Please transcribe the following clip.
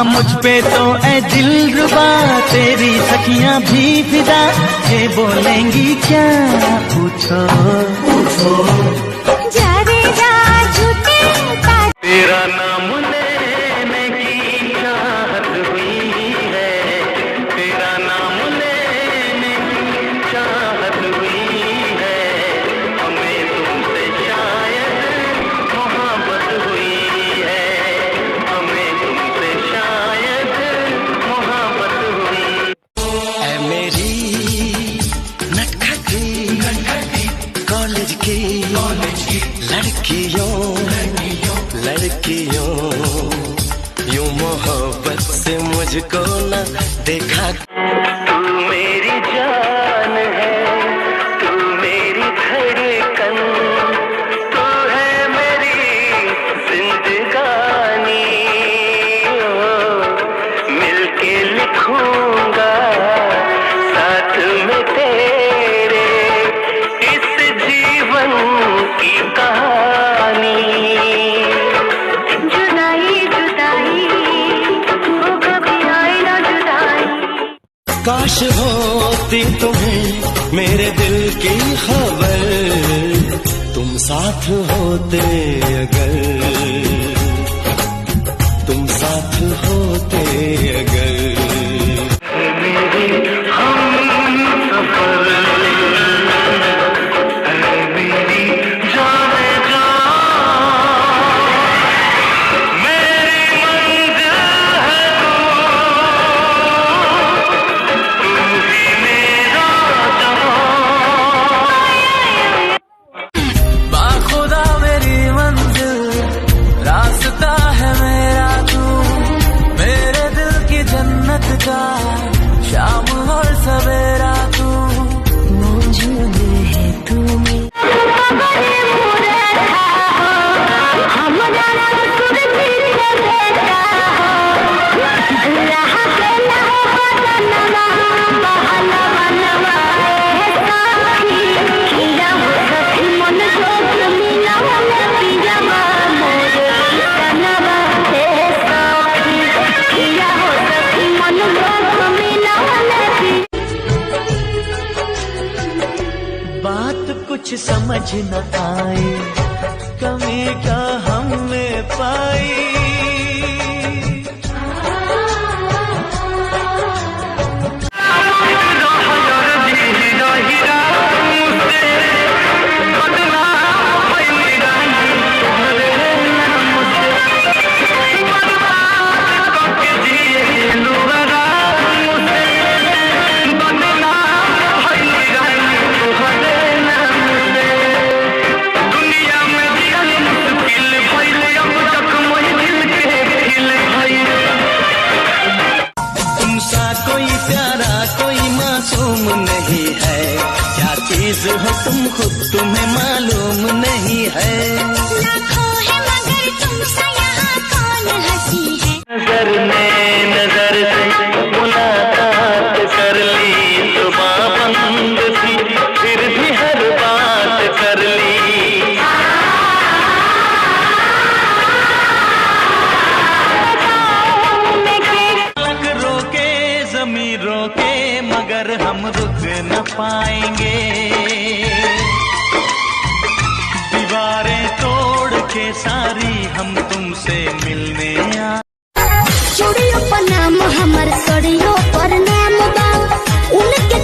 मुझ पे तो ऐ दिलरुबा तेरी सखियां भी फिदा, ये बोलेंगी क्या पूछो पूछो। जा रे जा झूठे तेरा नाम लेने की चाहत हुई है, तेरा नाम लेने की चाहत हुई है, हमें तुमसे शायद मोहब्बत हुई है, हमें तुमसे शायद मोहब्बत हुई। ऐ मेरी नटखटी कॉलेज की लड़कियों लड़कियों, यूं मोहब्बत से मुझको न देखा। तू मेरी जान है, तू मेरी धड़कन, तू है मेरी जिंदगानी, मिलके लिखूंगा साथ में तेरे इस जीवन की कहानी। जुदाई जुदाई वो कभी आए ना जुदाई। काश होती तुम्हें मेरे दिल की खबर, तुम साथ होते अगर, तुम साथ होते अगर। मेरी हम सफर मेरी जाने जा, मेरी मंजिल है तू ही मेरा जहां। बाखुदा मेरी मंजिल रास्ता है मेरा तू, मेरे दिल की जन्नत का शाम और सवेरा तू, मौजूद है तू में। बात कुछ समझ न आए, कमी क्या हमने पाई, नहीं है क्या चीज हो तुम खुद तुम्हें मालूम नहीं है। लाखों है मगर तुमसे यहाँ कौन हंसी है। नजर ने नजर से मुलाकात कर ली, सुबह बंद थी फिर भी हर बात कर ली। पलक रोके ज़मीं रोके मगर हम रुक न पाएंगे, दीवारें तोड़ के सारी हम तुमसे मिलने आ। चूड़ियों पर नाम हमर सड़ियों पर नाम बा, उनके